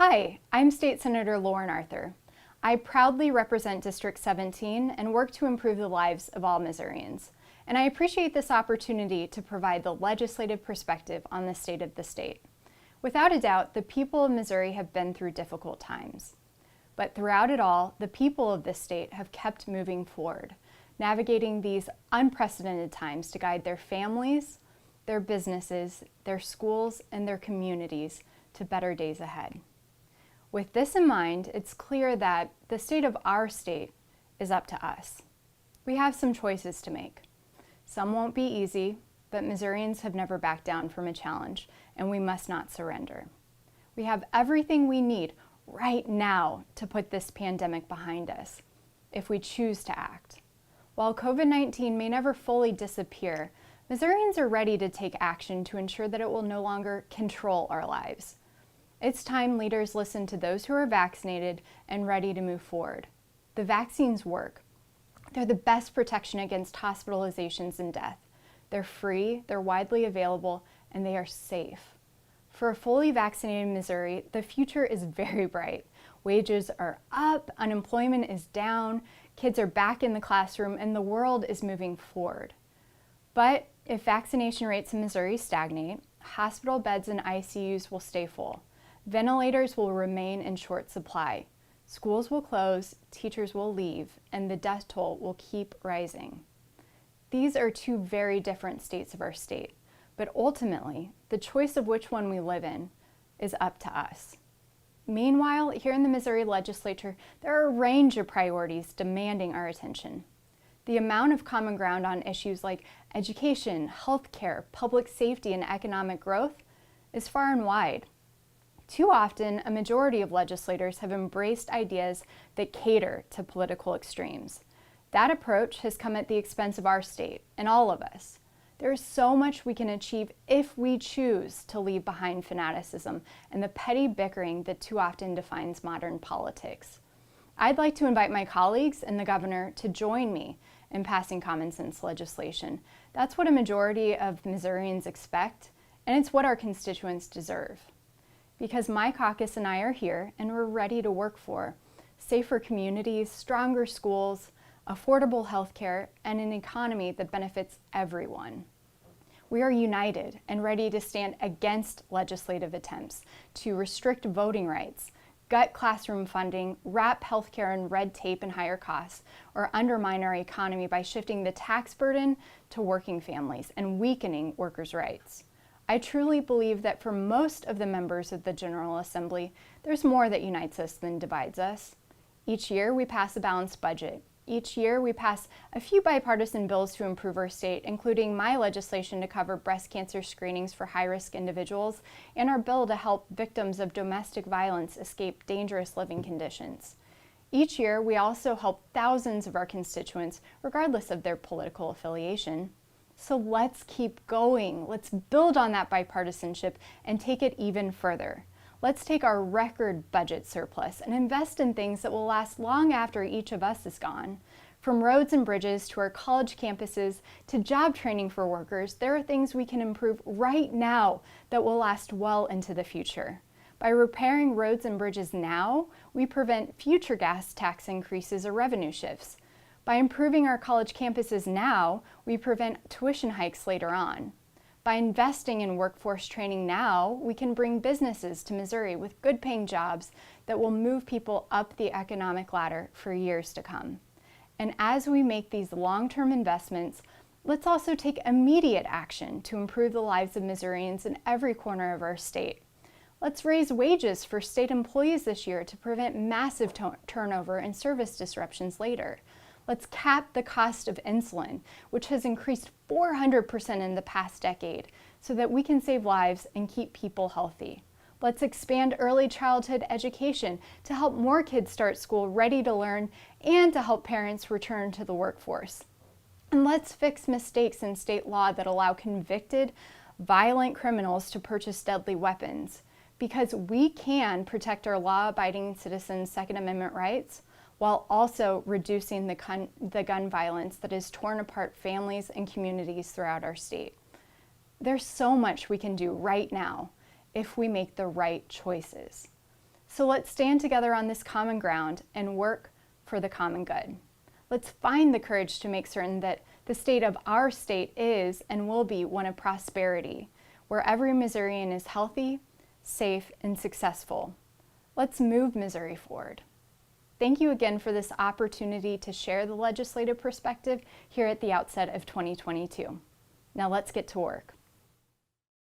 Hi, I'm State Senator Lauren Arthur. I proudly represent District 17 and work to improve the lives of all Missourians. And I appreciate this opportunity to provide the legislative perspective on the state of the state. Without a doubt, the people of Missouri have been through difficult times. But throughout it all, the people of this state have kept moving forward, navigating these unprecedented times to guide their families, their businesses, their schools, and their communities to better days ahead. With this in mind, it's clear that the state of our state is up to us. We have some choices to make. Some won't be easy, but Missourians have never backed down from a challenge, and we must not surrender. We have everything we need right now to put this pandemic behind us, if we choose to act. While COVID-19 may never fully disappear, Missourians are ready to take action to ensure that it will no longer control our lives. It's time leaders listen to those who are vaccinated and ready to move forward. The vaccines work. They're the best protection against hospitalizations and death. They're free, they're widely available, and they are safe. For a fully vaccinated Missouri, the future is very bright. Wages are up, unemployment is down, kids are back in the classroom, and the world is moving forward. But if vaccination rates in Missouri stagnate, hospital beds and ICUs will stay full. Ventilators will remain in short supply. Schools will close, teachers will leave, and the death toll will keep rising. These are two very different states of our state, but ultimately, the choice of which one we live in is up to us. Meanwhile, here in the Missouri legislature, there are a range of priorities demanding our attention. The amount of common ground on issues like education, healthcare, public safety, and economic growth is far and wide. Too often, a majority of legislators have embraced ideas that cater to political extremes. That approach has come at the expense of our state and all of us. There is so much we can achieve if we choose to leave behind fanaticism and the petty bickering that too often defines modern politics. I'd like to invite my colleagues and the governor to join me in passing common sense legislation. That's what a majority of Missourians expect, and it's what our constituents deserve. Because my caucus and I are here and we're ready to work for safer communities, stronger schools, affordable health care, and an economy that benefits everyone. We are united and ready to stand against legislative attempts to restrict voting rights, gut classroom funding, wrap healthcare in red tape and higher costs, or undermine our economy by shifting the tax burden to working families and weakening workers' rights. I truly believe that for most of the members of the General Assembly, there's more that unites us than divides us. Each year, we pass a balanced budget. Each year, we pass a few bipartisan bills to improve our state, including my legislation to cover breast cancer screenings for high-risk individuals and our bill to help victims of domestic violence escape dangerous living conditions. Each year, we also help thousands of our constituents, regardless of their political affiliation. So let's keep going. Let's build on that bipartisanship and take it even further. Let's take our record budget surplus and invest in things that will last long after each of us is gone. From roads and bridges to our college campuses to job training for workers, there are things we can improve right now that will last well into the future. By repairing roads and bridges now, we prevent future gas tax increases or revenue shifts. By improving our college campuses now, we prevent tuition hikes later on. By investing in workforce training now, we can bring businesses to Missouri with good-paying jobs that will move people up the economic ladder for years to come. And as we make these long-term investments, let's also take immediate action to improve the lives of Missourians in every corner of our state. Let's raise wages for state employees this year to prevent massive turnover and service disruptions later. Let's cap the cost of insulin, which has increased 400% in the past decade, so that we can save lives and keep people healthy. Let's expand early childhood education to help more kids start school ready to learn and to help parents return to the workforce. And let's fix mistakes in state law that allow convicted, violent criminals to purchase deadly weapons. Because we can protect our law-abiding citizens' Second Amendment rights while also reducing the gun violence that has torn apart families and communities throughout our state. There's so much we can do right now if we make the right choices. So let's stand together on this common ground and work for the common good. Let's find the courage to make certain that the state of our state is and will be one of prosperity, where every Missourian is healthy, safe, and successful. Let's move Missouri forward. Thank you again for this opportunity to share the legislative perspective here at the outset of 2022. Now let's get to work.